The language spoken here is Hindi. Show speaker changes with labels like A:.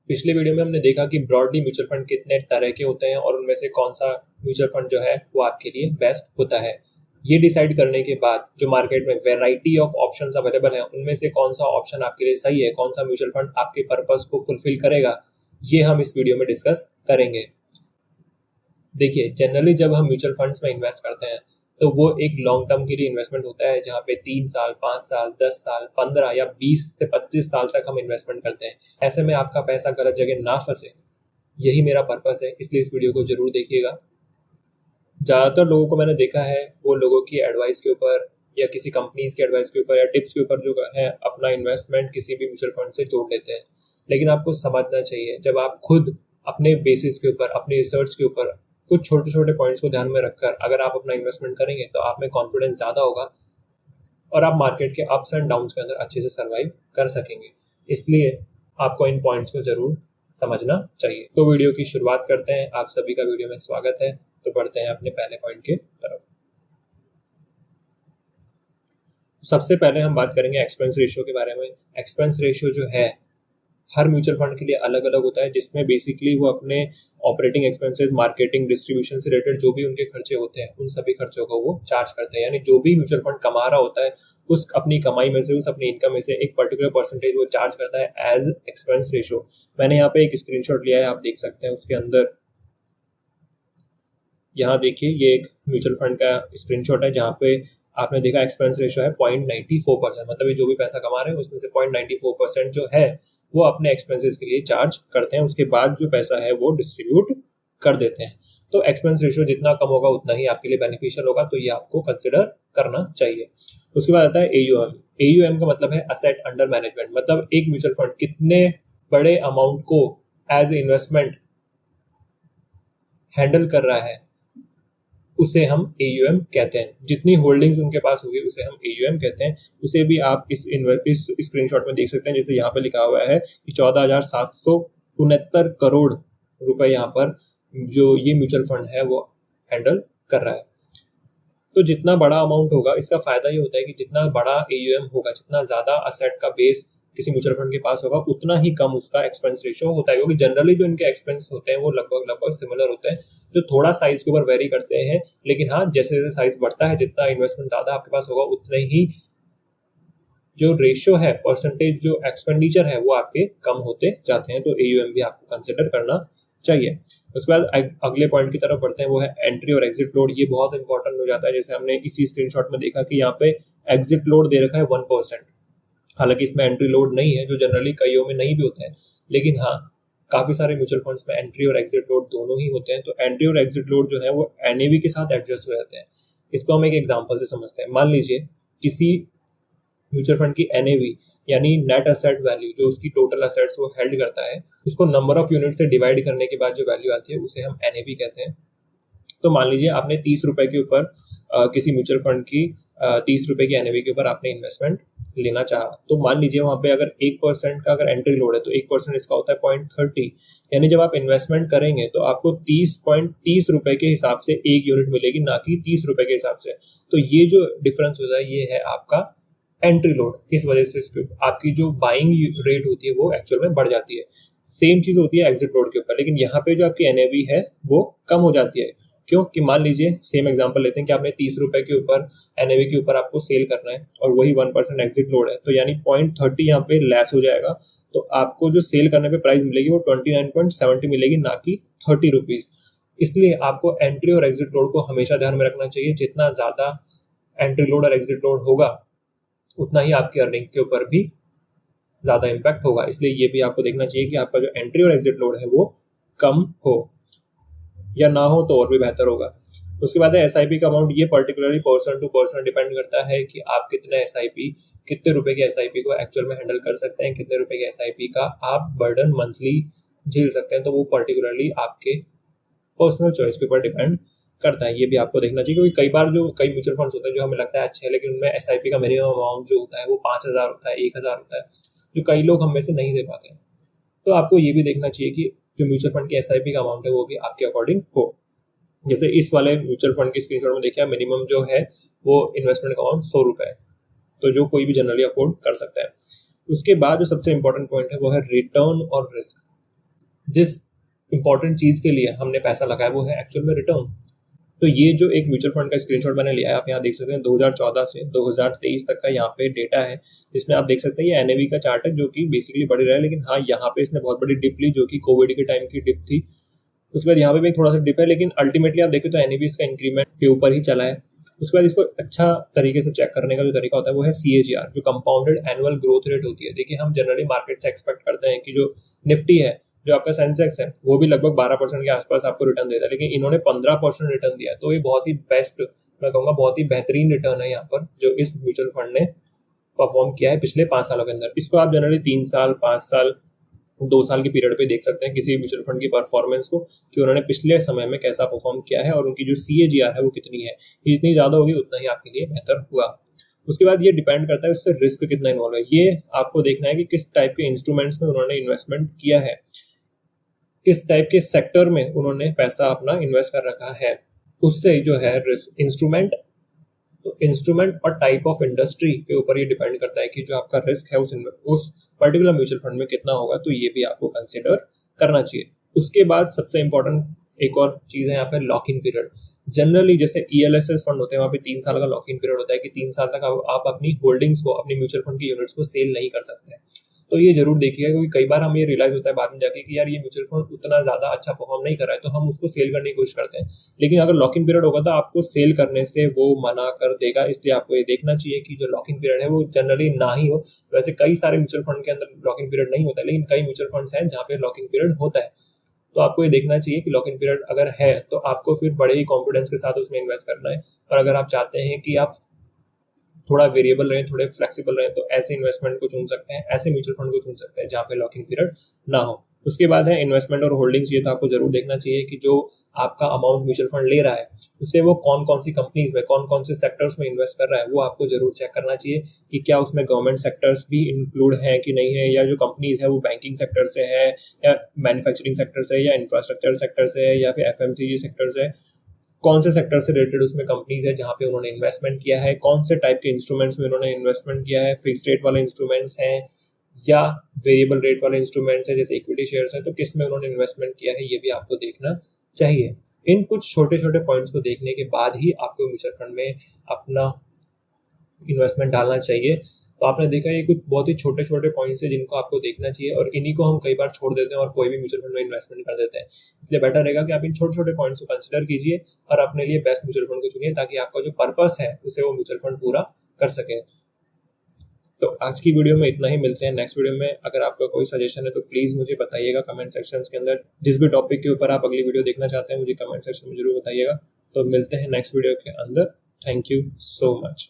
A: पिछले वीडियो में हमने देखा कि ब्रॉडली म्यूचुअल फंड कितने तरह के होते हैं और उनमें से कौन सा म्यूचुअल फंड जो है वो आपके लिए बेस्ट होता है। ये डिसाइड करने के बाद जो मार्केट में वैरायटी ऑफ ऑप्शंस अवेलेबल हैं उनमें से कौन सा ऑप्शन आपके लिए सही है, कौन सा म्यूचुअल फंड आपके पर्पस को फुलफिल करेगा, ये हम इस वीडियो में डिस्कस करेंगे। देखिए, जनरली जब हम म्यूचुअल फंड्स में इन्वेस्ट करते हैं तो वो एक लॉन्ग टर्म के लिए इन्वेस्टमेंट होता है, जहाँ पे 3 साल, 5 साल, 10 साल, 15 या 20 से 25 साल तक हम इन्वेस्टमेंट करते हैं। ऐसे में आपका पैसा गलत जगह ना फंसे, यही मेरा पर्पस है, इसलिए इस वीडियो को जरूर देखिएगा। ज़्यादातर लोगों को मैंने देखा है वो लोगों की एडवाइस के ऊपर या किसी कंपनीज की एडवाइस के ऊपर या टिप्स के ऊपर जो है अपना इन्वेस्टमेंट किसी भी म्यूचुअल फंड से जोड़ लेते हैं। लेकिन आपको समझना चाहिए, जब आप खुद अपने बेसिस के ऊपर, अपनी रिसर्च के ऊपर कुछ छोटे छोटे पॉइंट्स को ध्यान में रखकर अगर आप अपना इन्वेस्टमेंट करेंगे तो आप में कॉन्फिडेंस ज़्यादा होगा और आप मार्केट के अप्स एंड डाउन्स के अंदर अच्छे से सर्वाइव कर सकेंगे। इसलिए आपको इन पॉइंट्स को जरूर समझना चाहिए। तो वीडियो की शुरुआत करते हैं। आप सभी का वीडियो में स्वागत है। तो बढ़ते हैं अपने पहले पॉइंट के तरफ। सबसे पहले हम बात करेंगे एक्सपेंस रेशियो के बारे में। एक्सपेंस रेशियो जो है हर म्यूचुअल फंड के लिए अलग अलग होता है, जिसमें बेसिकली वो अपने ऑपरेटिंग एक्सपेंसेस, मार्केटिंग, डिस्ट्रीब्यूशन से रिलेटेड जो भी उनके खर्चे होते हैं उन सभी खर्चों को वो चार्ज करते हैं। यानी जो भी म्यूचुअल फंड कमा रहा होता है उस अपनी कमाई में से, उस अपनी इनकम में से एक पर्टिकुलर परसेंटेज वो चार्ज करता है एज एक्सपेंस रेशियो। मैंने यहाँ पे एक स्क्रीनशॉट लिया है, आप देख सकते हैं। उसके अंदर यहाँ देखिए, ये एक म्यूचुअल फंड का स्क्रीनशॉट है जहाँ पे आपने देखा एक्सपेंस रेशियो है 0.94%। मतलब ये जो भी पैसा कमा रहे हैं उसमें से 0.94% जो है वो अपने एक्सपेंसेस के लिए चार्ज करते हैं। उसके बाद जो पैसा है वो डिस्ट्रीब्यूट कर देते हैं। तो एक्सपेंस रेशियो जितना कम होगा उतना ही आपके लिए बेनिफिशियल होगा, तो ये आपको कंसिडर करना चाहिए। उसके बाद आता है AUM। AUM का मतलब है असेट अंडर मैनेजमेंट। मतलब एक म्यूचुअल फंड कितने बड़े अमाउंट को एज इन्वेस्टमेंट हैंडल कर रहा है उसे हम AUM कहते हैं। जितनी होल्डिंग्स उनके पास होगी उसे हम AUM कहते हैं। उसे भी आप इस स्क्रीनशॉट में देख सकते हैं, जैसे यहाँ पे लिखा हुआ है कि 14,769 करोड़ रुपए यहाँ पर जो ये म्यूचुअल फंड है वो हैंडल कर रहा है। तो जितना बड़ा अमाउंट होगा, इसका फायदा ये होता है कि जितना बड़ा AUM होगा, जितना ज्यादा असेट का बेस किसी म्यूचुअल फंड के पास होगा, उतना ही कम उसका एक्सपेंस रेशियो होता है। क्योंकि जनरली जो इनके एक्सपेंस होते हैं वो लगभग सिमिलर होते हैं, जो थोड़ा साइज के ऊपर वेरी करते हैं। लेकिन हाँ, जैसे जैसे साइज बढ़ता है, जितना इन्वेस्टमेंट ज्यादा आपके पास होगा, उतने ही जो रेशियो है, परसेंटेज जो एक्सपेंडिचर है वो आपके कम होते जाते हैं। तो AUM भी आपको कंसिडर करना चाहिए। उसके बाद अगले पॉइंट की तरफ बढ़ते हैं, वो है एंट्री और एग्जिट लोड। ये बहुत इंपॉर्टेंट हो जाता है। जैसे हमने इसी स्क्रीनशॉट में देखा कि यहाँ पे एग्जिट लोड दे रखा है 1%। हालांकि इसमें एंट्री लोड नहीं है, जो जनरली कईयों में नहीं भी होता है। लेकिन हाँ, काफी सारे म्यूचुअल फंड्स में एंट्री और एग्जिट लोड दोनों ही होते हैं। तो एंट्री और एग्जिट लोड जो है वो NAV के साथ एडजस्ट हो जाते हैं। इसको हम एक एग्जांपल से समझते हैं। मान लीजिए किसी म्यूचुअल फंड की NAV यानी नेट असेट वैल्यू, जो उसकी टोटल असेट्स वो हेल्ड करता है, उसको नंबर ऑफ यूनिट से डिवाइड करने के बाद जो वैल्यू आती है उसे हम NAV कहते हैं। तो मान लीजिए आपने 30 रुपए के ऊपर किसी म्यूचुअल फंड की 30 रुपए की NAV के ऊपर आपने इन्वेस्टमेंट लेना चाहा। तो मान लीजिए वहां पे अगर 1% का अगर एंट्री लोड है तो 1% इसका होता है 0.30। यानी जब आप इन्वेस्टमेंट करेंगे तो आपको 30 रुपए के हिसाब से एक यूनिट मिलेगी, ना कि 30 रुपए के हिसाब से। तो ये जो डिफरेंस होता है ये है आपका एंट्री लोड। इस वजह से आपकी जो बाइंग रेट होती है वो एक्चुअल में बढ़ जाती है। सेम चीज होती है एग्जिट लोड के ऊपर, लेकिन यहाँ पे जो आपकी NAV है वो कम हो जाती है। क्यों? कि मान लीजिए सेम एग्जांपल लेते हैं कि आपने 30 रुपए के ऊपर NAV के ऊपर आपको सेल करना है और वही 1% एग्जिट लोड है, तो यानी 0.30 यहाँ पे लेस हो जाएगा। तो आपको जो सेल करने पे प्राइस मिलेगी वो 29.70 मिलेगी, ना कि 30 रुपीज। इसलिए आपको एंट्री और एग्जिट लोड को हमेशा ध्यान में रखना चाहिए। जितना ज्यादा एंट्री लोड और एग्जिट लोड होगा उतना ही आपकी अर्निंग के ऊपर भी ज्यादा इम्पैक्ट होगा। इसलिए ये भी आपको देखना चाहिए कि आपका जो एंट्री और एग्जिट लोड है वो कम हो, या ना हो तो और भी बेहतर होगा। उसके बाद है SIP का अमाउंट। ये particularly person to person depend करता है कि आप कितने SIP, कितने रुपए के SIP को एक्चुअल में हैंडल कर सकते हैं, कितने रुपए के SIP का आप बर्डन मंथली झेल सकते हैं। तो वो पर्टिकुलरली आपके पर्सनल चॉइस के ऊपर डिपेंड करता है। ये भी आपको देखना चाहिए, क्योंकि कई बार जो कई म्यूचुअल फंड्स होते हैं जो हमें लगता है अच्छे है, लेकिन उनमें SIP का मिनिमम अमाउंट जो होता है वो 5,000 होता है, 1,000 होता है, जो कई लोग हम में से नहीं दे पाते हैं। तो आपको ये भी देखना चाहिए कि जो म्यूचुअल फंड की SIP का अमाउंट है वो भी आपके अकॉर्डिंग हो। जैसे इस वाले म्यूचुअल फंड की स्क्रीनशॉट में देखिए, मिनिमम जो है वो इन्वेस्टमेंट का अमाउंट 100 रुपए है, तो जो कोई भी जनरली अफोर्ड कर सकता है। उसके बाद जो सबसे इंपॉर्टेंट पॉइंट है वो है रिटर्न और रिस्क। जिस इंपॉर्टेंट चीज़ के लिए हमने पैसा लगाया वो है एक्चुअल में रिटर्न। तो ये जो एक म्यूचुअल फंड का स्क्रीनशॉट मैंने लिया है, आप यहाँ देख सकते हैं 2014 से 2023 तक का यहाँ पे डेटा है, जिसमें आप देख सकते हैं ये एनएवी का चार्ट है जो कि बेसिकली बढ़ रहा है, लेकिन हाँ यहाँ पे इसने बहुत बड़ी डिप ली जो कि कोविड के टाइम की डिप थी। उसके बाद यहाँ पे भी थोड़ा सा डिप है, लेकिन अल्टीमेटली आप देखें तो एनएवी इसका इंक्रीमेंट के ऊपर ही चला है। उसके बाद इसको अच्छा तरीके से चेक करने का जो तरीका होता है वो है CAGR, जो कंपाउंडेड एनुअल ग्रोथ रेट होती है। देखिए हम जनरली मार्केट से एक्सपेक्ट करते हैं कि जो निफ्टी है, जो आपका सेंसेक्स है, वो भी लगभग 12% के आसपास आपको रिटर्न देता है, लेकिन इन्होंने 15% रिटर्न दिया। तो ये बहुत ही बेस्ट, मैं कहूँगा बहुत ही बेहतरीन रिटर्न है यहाँ पर जो इस म्यूचुअल फंड ने परफॉर्म किया है पिछले 5 सालों के अंदर। इसको आप जनरली 3 साल, 5 साल, 2 साल के पीरियड पे देख सकते हैं किसी म्यूचुअल फंड की परफॉर्मेंस को, कि उन्होंने पिछले समय में कैसा परफॉर्म किया है और उनकी जो CAGR है वो कितनी है। जितनी ज़्यादा होगी उतना ही आपके लिए बेहतर हुआ। उसके बाद ये डिपेंड करता है उससे रिस्क कितना इन्वॉल्व है। ये आपको देखना है कि किस टाइप के इंस्ट्रूमेंट्स में उन्होंने इन्वेस्टमेंट किया है, किस टाइप के सेक्टर में उन्होंने पैसा अपना इन्वेस्ट कर रखा है, उससे जो है रिस्क इंस्ट्रूमेंट, तो इंस्ट्रूमेंट और टाइप ऑफ इंडस्ट्री के ऊपर ये डिपेंड करता है कि जो आपका रिस्क है उस पर्टिकुलर म्यूचुअल फंड में कितना होगा। तो ये भी आपको कंसिडर करना चाहिए। उसके बाद सबसे इंपॉर्टेंट एक और चीज़ है यहाँ पे लॉक इन पीरियड। जनरली जैसे ELSS फंड होते हैं वहाँ पे 3 साल का लॉक इन पीरियड होता है कि 3 साल तक आप अपनी होल्डिंग्स को, अपनी म्यूचुअल फंड की यूनिट्स को सेल नहीं कर सकते हैं। तो ये जरूर देखिएगा, क्योंकि कई बार हमें ये रियलाइज होता है बाद में जाके कि यार ये म्यूचुअल फंड उतना ज्यादा अच्छा परफॉर्म नहीं कर रहा है, तो हम उसको सेल करने की कोशिश करते हैं। लेकिन अगर लॉक इन पीरियड होगा तो आपको सेल करने से वो मना कर देगा, इसलिए आपको ये देखना चाहिए कि जो लॉक इन पीरियड है वो जनरली ना ही हो। वैसे कई सारे म्यूचुअल फंड के अंदर लॉक इन पीरियड नहीं होता है, लेकिन कई म्यूचुअल फंड्स हैं जहाँ पे लॉक इन पीरियड होता है। तो आपको ये देखना चाहिए कि लॉक इन पीरियड अगर है तो आपको फिर बड़े ही कॉन्फिडेंस के साथ उसमें इन्वेस्ट करना है। और अगर आप चाहते हैं कि आप थोड़ा वेरिएबल रहें, थोड़े फ्लेक्सिबल रहें, तो ऐसे इन्वेस्टमेंट को चुन सकते हैं, ऐसे म्यूचुअल फंड को चुन सकते हैं जहाँ पे लॉकिंग पीरियड ना हो। उसके बाद है इन्वेस्टमेंट और होल्डिंग्स। ये तो आपको जरूर देखना चाहिए कि जो आपका अमाउंट म्यूचुअल फंड ले रहा है उससे वो कौन कौन सी कंपनीज में, कौन कौन से सेक्टर्स में इन्वेस्ट कर रहा है, वो आपको जरूर चेक करना चाहिए कि क्या उसमें गवर्नमेंट सेक्टर्स भी इंक्लूड है कि नहीं है, या जो कंपनीज है वो बैंकिंग सेक्टर से है या मैन्युफैक्चरिंग सेक्टर से या इंफ्रास्ट्रक्चर सेक्टर से है या फिर FMCG सेक्टर से, कौन से सेक्टर से रिलेटेड उसमें कंपनीज है जहाँ पे उन्होंने इन्वेस्टमेंट किया है, कौन से टाइप के इंस्ट्रूमेंट्स में उन्होंने इन्वेस्टमेंट किया है, फिक्स रेट वाले इंस्ट्रूमेंट्स हैं या वेरिएबल रेट वाले इंस्ट्रूमेंट्स हैं जैसे इक्विटी शेयर्स हैं, तो किस में उन्होंने इन्वेस्टमेंट किया है, ये भी आपको देखना चाहिए। इन कुछ छोटे छोटे पॉइंट्स को देखने के बाद ही आपको म्यूचुअल फंड में अपना इन्वेस्टमेंट डालना चाहिए। तो आपने देखा ये कुछ बहुत ही छोटे छोटे पॉइंट्स हैं जिनको आपको देखना चाहिए, और इन्हीं को हम कई बार छोड़ देते हैं और कोई भी म्यूचुअल फंड में इन्वेस्टमेंट कर देते हैं। इसलिए बेटर रहेगा कि आप इन छोटे छोटे पॉइंट्स को कंसिडर कीजिए और अपने लिए बेस्ट म्यूचुअल फंड को चुनिए, ताकि आपका जो पर्पस है उसे वो म्यूचुअल फंड पूरा कर सके। तो आज की वीडियो में इतना ही, मिलते हैं नेक्स्ट वीडियो में। अगर आपका कोई सजेशन है तो प्लीज़ मुझे बताइएगा कमेंट सेक्शन के अंदर। जिस भी टॉपिक के ऊपर आप अगली वीडियो देखना चाहते हैं मुझे कमेंट सेक्शन में जरूर बताइएगा। तो मिलते हैं नेक्स्ट वीडियो के अंदर। Thank you so much.